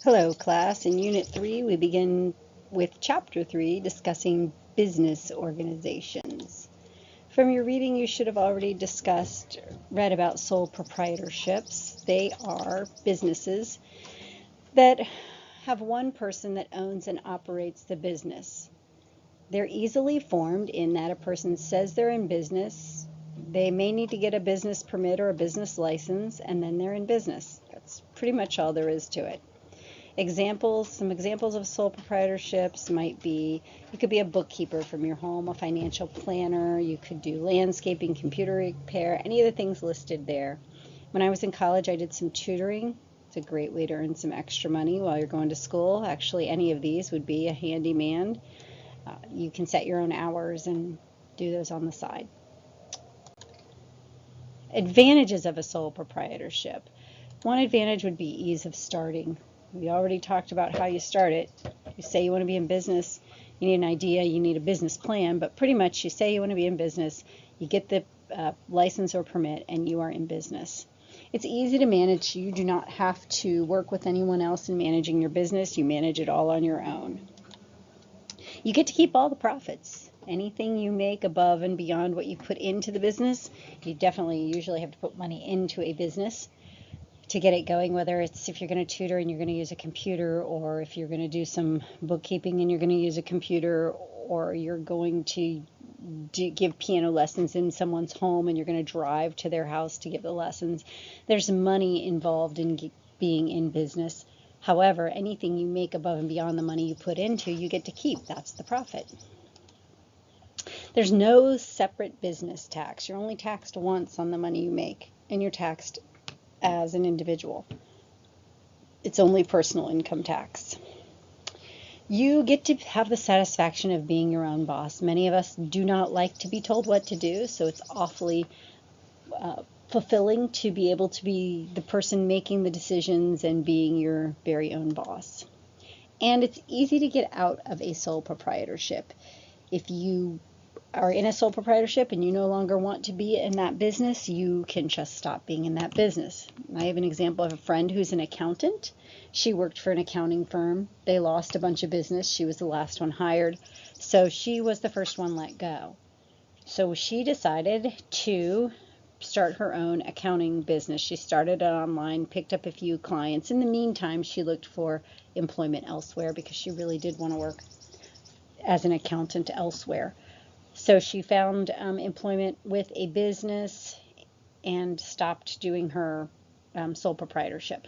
Hello, class. In Unit 3, we begin with Chapter 3, discussing business organizations. From your reading, you should have already read about sole proprietorships. They are businesses that have one person that owns and operates the business. They're easily formed in that a person says they're in business. They may need to get a business permit or a business license, and then they're in business. That's pretty much all there is to it. Some examples of sole proprietorships might be, you could be a bookkeeper from your home, a financial planner, you could do landscaping, computer repair, any of the things listed there. When I was in college, I did some tutoring. It's a great way to earn some extra money while you're going to school. Actually, any of these would be a handyman. You can set your own hours and do those on the side. Advantages of a sole proprietorship. One advantage would be ease of starting. We already talked about how you start it. You say you want to be in business, you need an idea, you need a business plan, but pretty much you say you want to be in business, you get the license or permit, and you are in business. It's easy to manage. You do not have to work with anyone else in managing your business. You manage it all on your own. You get to keep all the profits. Anything you make above and beyond what you put into the business, you definitely usually have to put money into a business to get it going, whether it's if you're going to tutor and you're going to use a computer, or if you're going to do some bookkeeping and you're going to use a computer, or you're going to give piano lessons in someone's home and you're going to drive to their house to give the lessons. There's money involved in being in business. However, anything you make above and beyond the money you put into, you get to keep. That's the profit. There's no separate business tax. You're only taxed once on the money you make, and you're taxed as an individual. It's only personal income tax. You get to have the satisfaction of being your own boss. Many of us do not like to be told what to do, so it's awfully fulfilling to be able to be the person making the decisions and being your very own boss. And it's easy to get out of a sole proprietorship. If you are in a sole proprietorship and you no longer want to be in that business, you can just stop being in that business. I have an example of a friend who's an accountant. She worked for an accounting firm. They lost a bunch of business. She was the last one hired, so she was the first one let go. So she decided to start her own accounting business. She started it online, picked up a few clients. In the meantime, she looked for employment elsewhere because she really did want to work as an accountant elsewhere. So she found employment with a business and stopped doing her sole proprietorship.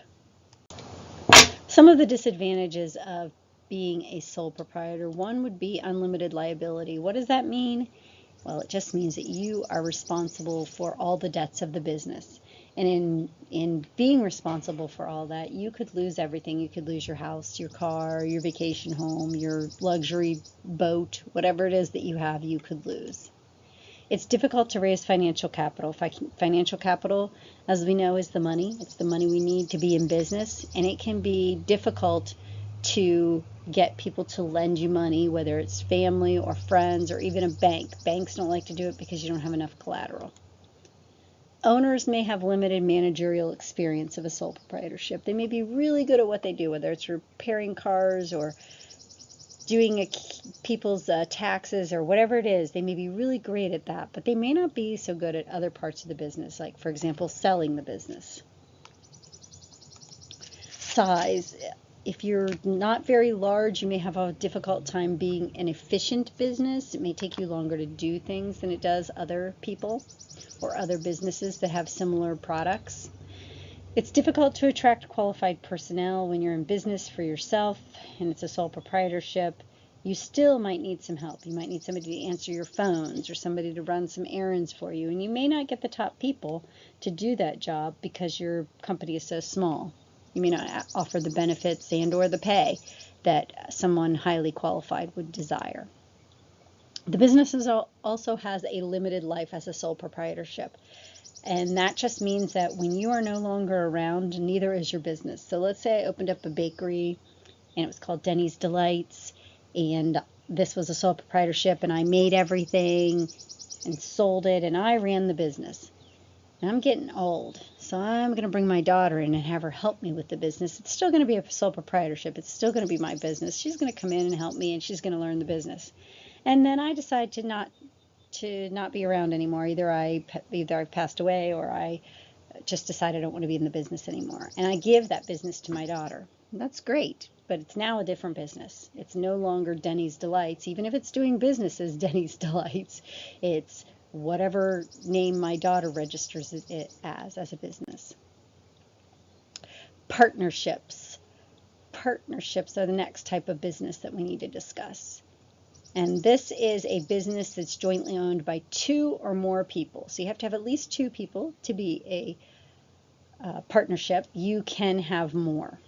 Some of the disadvantages of being a sole proprietor. One would be unlimited liability. What does that mean? Well, it just means that you are responsible for all the debts of the business. And in being responsible for all that, you could lose everything. You could lose your house, your car, your vacation home, your luxury boat, whatever it is that you have, you could lose. It's difficult to raise financial capital. Financial capital, as we know, is the money. It's the money we need to be in business, and it can be difficult to get people to lend you money, whether it's family or friends or even a bank. Banks don't like to do it because you don't have enough collateral. Owners may have limited managerial experience of a sole proprietorship. They may be really good at what they do, whether it's repairing cars or doing people's taxes or whatever it is. They may be really great at that, but they may not be so good at other parts of the business, like, for example, selling the business. Size. If you're not very large, you may have a difficult time being an efficient business. It may take you longer to do things than it does other people or other businesses that have similar products. It's difficult to attract qualified personnel when you're in business for yourself and it's a sole proprietorship. You still might need some help. You might need somebody to answer your phones or somebody to run some errands for you. And you may not get the top people to do that job because your company is so small. You may not offer the benefits and or the pay that someone highly qualified would desire. The business also has a limited life as a sole proprietorship. And that just means that when you are no longer around, neither is your business. So let's say I opened up a bakery and it was called Denny's Delights, and this was a sole proprietorship, and I made everything and sold it, and I ran the business. And I'm getting old, So I'm going to bring my daughter in and have her help me with the business. It's still going to be a sole proprietorship. It's still going to be my business. She's going to come in and help me, and she's going to learn the business. And then I decide to not be around anymore. Either I've passed away, or I just decide I don't want to be in the business anymore. And I give that business to my daughter. That's great, but it's now a different business. It's no longer Denny's Delights, even if it's doing business as Denny's Delights. It's whatever name my daughter registers it as a business. Partnerships. Partnerships are the next type of business that we need to discuss. And this is a business that's jointly owned by 2 or more people. So you have to have at least 2 people to be a partnership. You can have more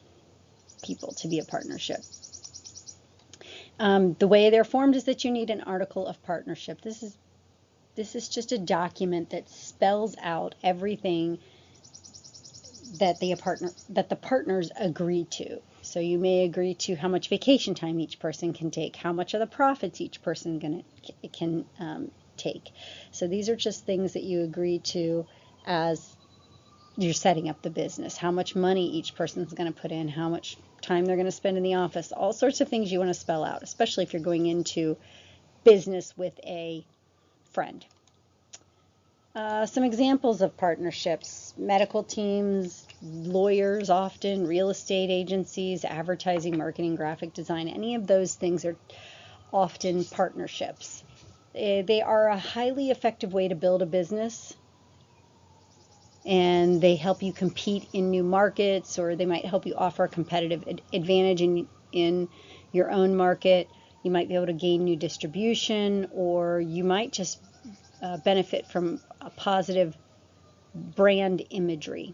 people to be a partnership. The way they're formed is that you need an article of partnership. This is just a document that spells out everything that the partners agree to. So you may agree to how much vacation time each person can take, how much of the profits each person can take. So these are just things that you agree to as you're setting up the business, how much money each person's going to put in, how much time they're going to spend in the office, all sorts of things you want to spell out, especially if you're going into business with a friend. Some examples of partnerships: medical teams, lawyers often, real estate agencies, advertising, marketing, graphic design. Any of those things are often partnerships. They are a highly effective way to build a business, and they help you compete in new markets, or they might help you offer a competitive advantage in your own market. You might be able to gain new distribution, or you might just benefit from a positive brand imagery.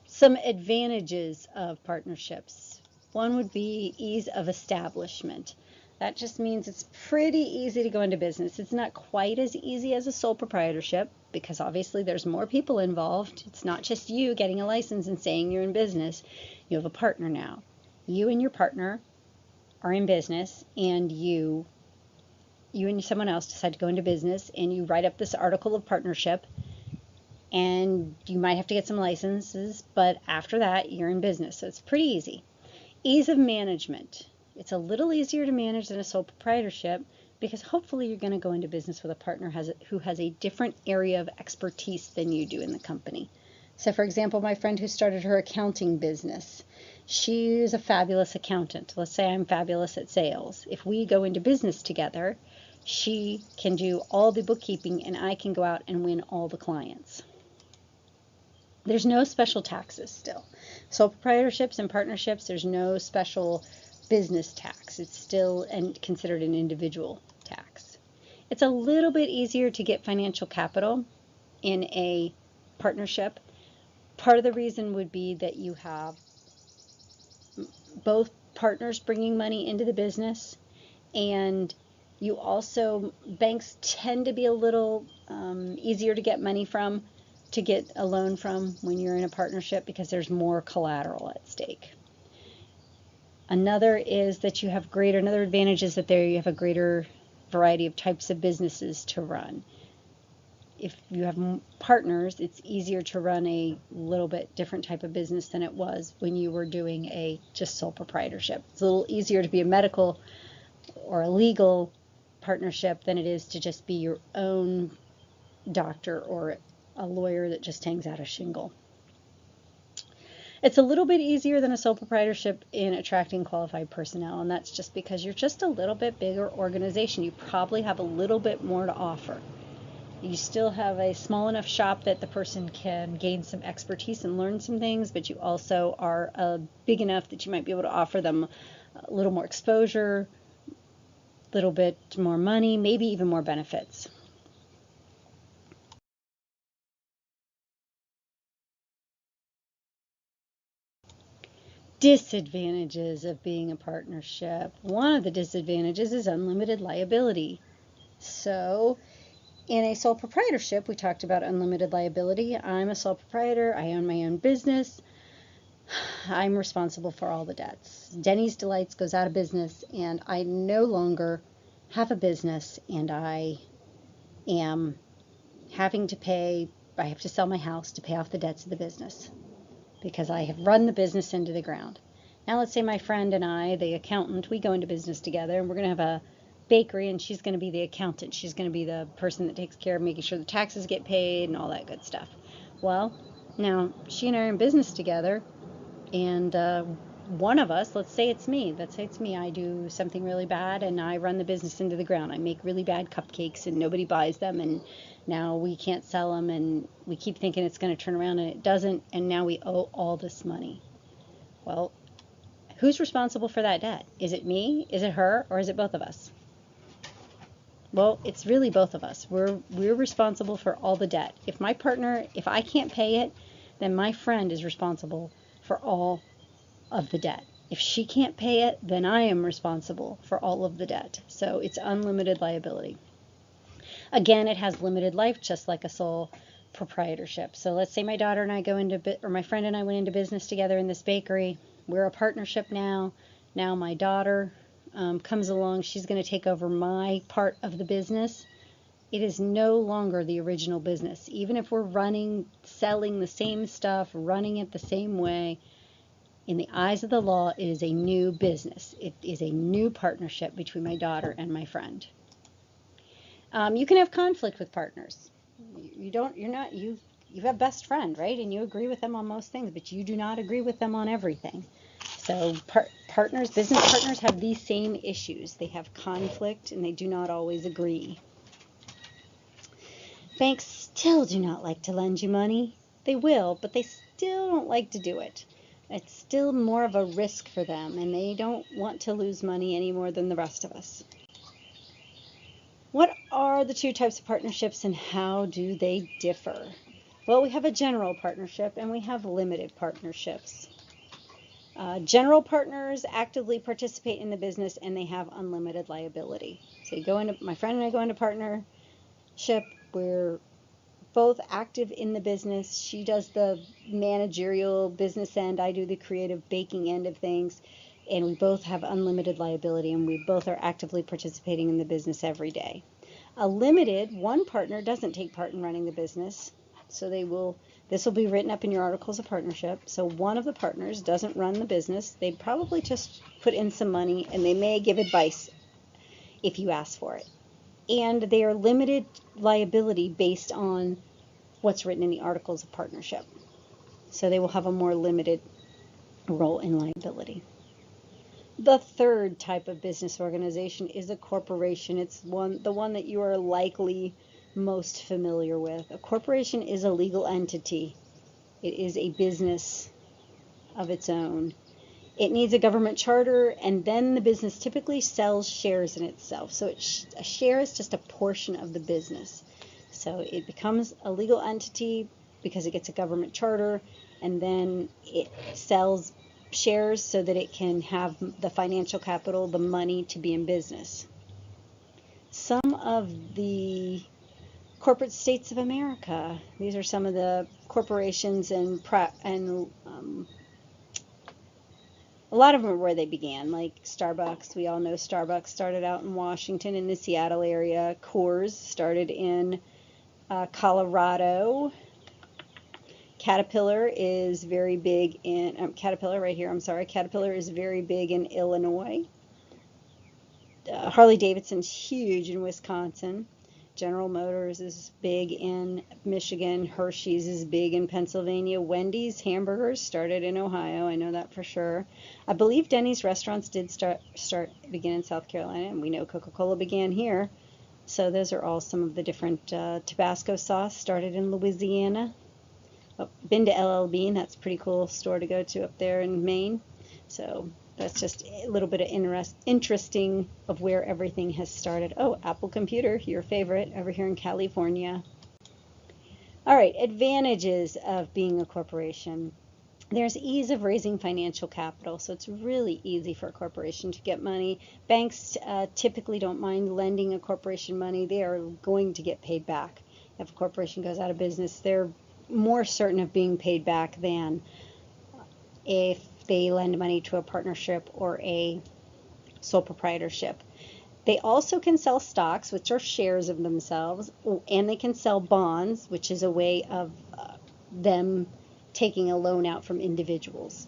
Some advantages of partnerships. One would be ease of establishment. That just means it's pretty easy to go into business. It's not quite as easy as a sole proprietorship because obviously there's more people involved. It's not just you getting a license and saying you're in business. You have a partner now. You and your partner are in business, and you and someone else decide to go into business, and you write up this article of partnership, and you might have to get some licenses, but after that, you're in business. So it's pretty easy. Ease of management. It's a little easier to manage than a sole proprietorship because hopefully you're going to go into business with a partner who has a different area of expertise than you do in the company. So for example, my friend who started her accounting business, she's a fabulous accountant. Let's say I'm fabulous at sales. If we go into business together, she can do all the bookkeeping and I can go out and win all the clients. There's no special taxes still. Sole proprietorships and partnerships, there's no special business tax. It's still considered an individual tax. It's a little bit easier to get financial capital in a partnership. Part of the reason would be that you have both partners bringing money into the business, and you also, banks tend to be a little easier to get money from, to get a loan from when you're in a partnership because there's more collateral at stake. Another is that another advantage is that you have a greater variety of types of businesses to run. If you have partners, it's easier to run a little bit different type of business than it was when you were doing a just sole proprietorship. It's a little easier to be a medical or a legal partnership than it is to just be your own doctor or a lawyer that just hangs out a shingle. It's a little bit easier than a sole proprietorship in attracting qualified personnel, and that's just because you're just a little bit bigger organization. You probably have a little bit more to offer. You still have a small enough shop that the person can gain some expertise and learn some things, but you also are big enough that you might be able to offer them a little more exposure, a little bit more money, maybe even more benefits. Disadvantages of being a partnership. One of the disadvantages is unlimited liability. So in a sole proprietorship, we talked about unlimited liability. I'm a sole proprietor. I own my own business. I'm responsible for all the debts. Denny's Delights goes out of business, and I no longer have a business, and I am having to pay I have to sell my house to pay off the debts of the business because I have run the business into the ground. Now let's say my friend and I, the accountant, we go into business together and we're going to have a bakery and she's going to be the accountant. She's going to be the person that takes care of making sure the taxes get paid and all that good stuff. Well, now she and I are in business together and one of us, let's say it's me, I do something really bad and I run the business into the ground. I make really bad cupcakes and nobody buys them and now we can't sell them and we keep thinking it's going to turn around and it doesn't, and now we owe all this money. Well, who's responsible for that debt? Is it me? Is it her? Or is it both of us? Well, it's really both of us. We're responsible for all the debt. If I can't pay it, then my friend is responsible for all of the debt. If she can't pay it, then I am responsible for all of the debt. So it's unlimited liability. Again, it has limited life, just like a sole proprietorship. So let's say my daughter and I my friend and I went into business together in this bakery. We're a partnership now. Now my daughter comes along. She's going to take over my part of the business. It is no longer the original business. Even if we're selling the same stuff, running it the same way, in the eyes of the law, it is a new business. It is a new partnership between my daughter and my friend. You can have conflict with partners. You have best friend, right? And you agree with them on most things, but you do not agree with them on everything. So business partners have these same issues. They have conflict and they do not always agree. Banks still do not like to lend you money. They will, but they still don't like to do it. It's still more of a risk for them, and they don't want to lose money any more than the rest of us. What are the two types of partnerships and how do they differ? Well, we have a general partnership and we have limited partnerships. General partners actively participate in the business and they have unlimited liability. So my friend and I go into partnership. We're both active in the business. She does the managerial business end. I do the creative baking end of things. And we both have unlimited liability and we both are actively participating in the business every day. A limited, one partner doesn't take part in running the business. So this will be written up in your articles of partnership. So one of the partners doesn't run the business. They probably just put in some money and they may give advice if you ask for it. And they are limited liability based on what's written in the articles of partnership. So they will have a more limited role in liability. The third type of business organization is a corporation. It's the one that you are likely most familiar with. A corporation is a legal entity. It is a business of its own. It needs a government charter, and then the business typically sells shares in itself. So a share is just a portion of the business. So it becomes a legal entity because it gets a government charter, and then it sells shares so that it can have the financial capital, the money to be in business. Some of the corporate states of America, these are some of the corporations and a lot of them are where they began, like Starbucks. We all know Starbucks started out in Washington in the Seattle area. Coors started in Colorado. Caterpillar is very big in, Caterpillar is very big in Illinois. Harley-Davidson's huge in Wisconsin. General Motors is big in Michigan. Hershey's is big in Pennsylvania. Wendy's hamburgers started in Ohio. I know that for sure. I believe Denny's restaurants did begin in South Carolina, and we know Coca-Cola began here. So those are all some of the different Tabasco sauce started in Louisiana. Been to LL Bean. That's a pretty cool store to go to up there in Maine. So that's just a little bit of interesting of where everything has started. Oh, Apple Computer, your favorite, over here in California. All right, advantages of being a corporation. There's ease of raising financial capital, so it's really easy for a corporation to get money. Banks typically don't mind lending a corporation money. They are going to get paid back. If a corporation goes out of business, they're more certain of being paid back than if they lend money to a partnership or a sole proprietorship. They also can sell stocks, which are shares of themselves, and they can sell bonds, which is a way of them taking a loan out from individuals.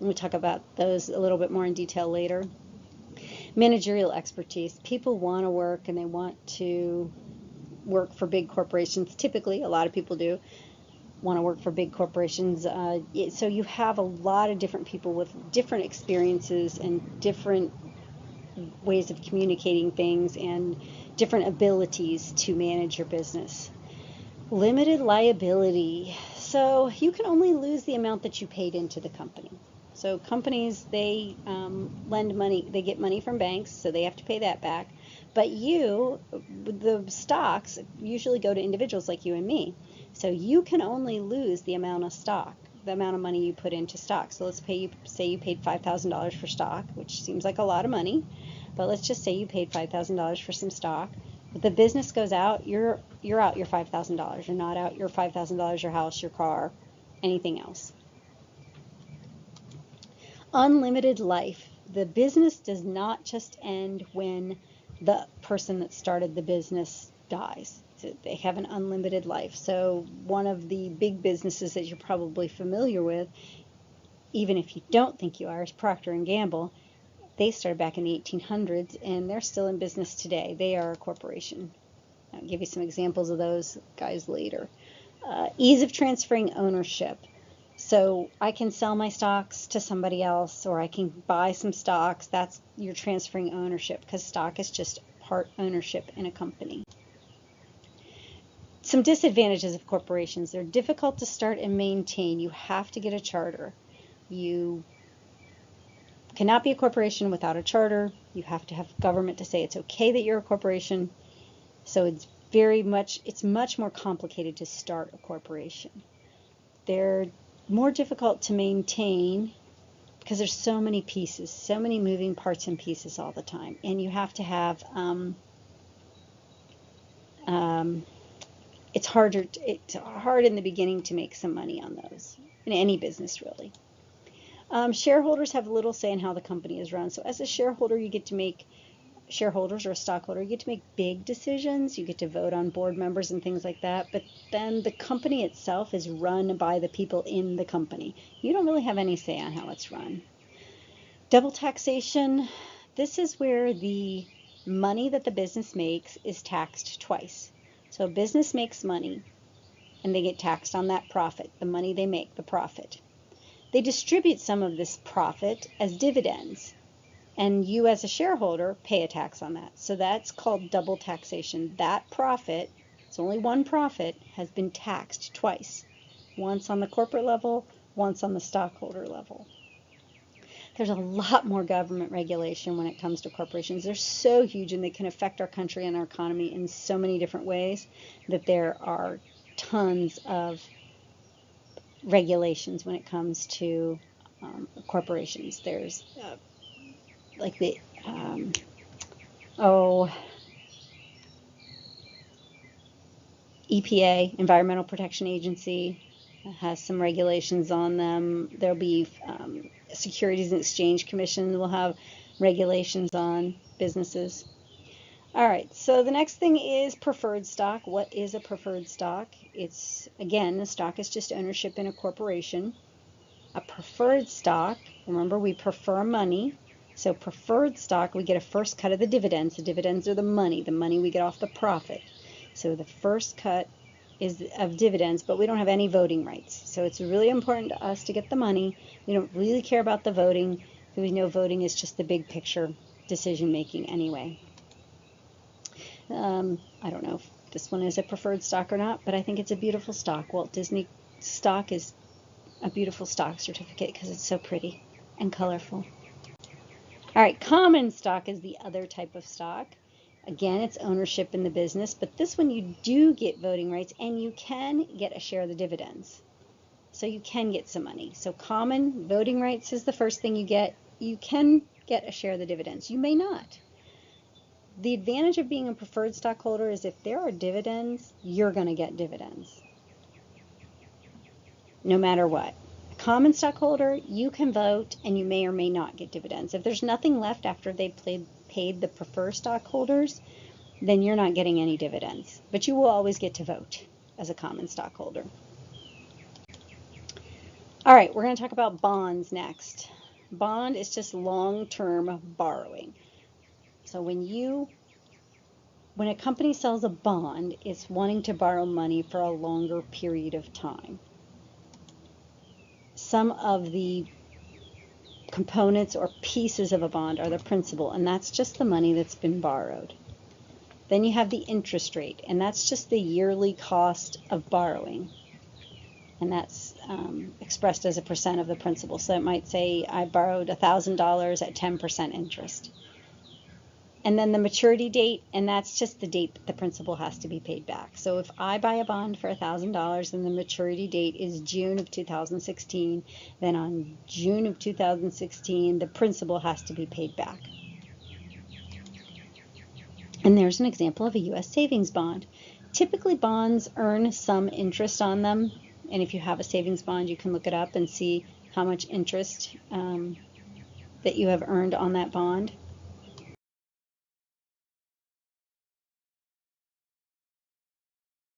We'll talk about those a little bit more in detail later. Managerial expertise. People want to work and they want to work for big corporations. Typically, a lot of people do want to work for big corporations. So you have a lot of different people with different experiences and different ways of communicating things and different abilities to manage your business. Limited liability. So you can only lose the amount that you paid into the company. So companies, they lend money, they get money from banks, so they have to pay that back. But the stocks usually go to individuals like you and me. So you can only lose the amount of stock, the amount of money you put into stock. So let's say you paid $5,000 for stock, which seems like a lot of money, but let's just say you paid $5,000 for some stock. If the business goes out, you're out your $5,000. You're not out your $5,000, your house, your car, anything else. Unlimited life. The business does not just end when the person that started the business dies. They have an unlimited life. So one of the big businesses that you're probably familiar with, even if you don't think you are, is Procter & Gamble. They started back in the 1800s and they're still in business today. They are a corporation. I'll give you some examples of those guys later. Ease of transferring ownership. So I can sell my stocks to somebody else, or I can buy some stocks. That's you're transferring ownership, because stock is just part ownership in a company. Some disadvantages of corporations. They're difficult to start and maintain. You have to get a charter. You cannot be a corporation without a charter. You have to have government to say it's okay that you're a corporation. So it's much more complicated to start a corporation. They're more difficult to maintain because there's so many pieces, so many moving parts and pieces all the time. And you have to have, it's hard in the beginning to make some money on those, in any business really. Shareholders have little say in how the company is run. So as a shareholder, you get to make shareholders or a stockholder, you get to make big decisions. You get to vote on board members and things like that. But then the company itself is run by the people in the company. You don't really have any say on how it's run. Double taxation. This is where the money that the business makes is taxed twice. So a business makes money and they get taxed on that profit, the money they make, the profit. They distribute some of this profit as dividends. And you as a shareholder pay a tax on that. So that's called double taxation. That profit, it's only one profit, has been taxed twice. Once on the corporate level, once on the stockholder level. There's a lot more government regulation when it comes to corporations. They're so huge and they can affect our country and our economy in so many different ways that there are tons of regulations when it comes to corporations. There's like the EPA, Environmental Protection Agency, has some regulations on them. There'll be Securities and Exchange Commission will have regulations on businesses. All right, so the next thing is preferred stock. What is a preferred stock? It's, again, the stock is just ownership in a corporation. A preferred stock, remember we prefer money. So preferred stock, we get a first cut of the dividends. The dividends are the money we get off the profit. So the first cut is of dividends, but we don't have any voting rights. So it's really important to us to get the money. We don't really care about the voting, because we know voting is just the big picture decision making anyway. I don't know if this one is a preferred stock or not, but I think it's a beautiful stock. Walt Disney stock is a beautiful stock certificate because it's so pretty and colorful. All right, common stock is the other type of stock. Again, it's ownership in the business, but this one you do get voting rights and you can get a share of the dividends. So you can get some money. So common voting rights is the first thing you get. You can get a share of the dividends. You may not. The advantage of being a preferred stockholder is if there are dividends, you're going to get dividends. No matter what. Common stockholder, you can vote and you may or may not get dividends. If there's nothing left after they paid paid the preferred stockholders, then you're not getting any dividends. But you will always get to vote as a common stockholder. All right, we're going to talk about bonds next. Bond is just long-term borrowing. So when a company sells a bond, it's wanting to borrow money for a longer period of time. Some of the components or pieces of a bond are the principal, and that's just the money that's been borrowed. Then you have the interest rate, and that's just the yearly cost of borrowing, and that's expressed as a percent of the principal. So it might say I borrowed $1,000 at 10% interest. And then the maturity date, and that's just the date that the principal has to be paid back. So if I buy a bond for $1,000 and the maturity date is June of 2016, then on June of 2016, the principal has to be paid back. And there's an example of a U.S. savings bond. Typically, bonds earn some interest on them. And if you have a savings bond, you can look it up and see how much interest that you have earned on that bond.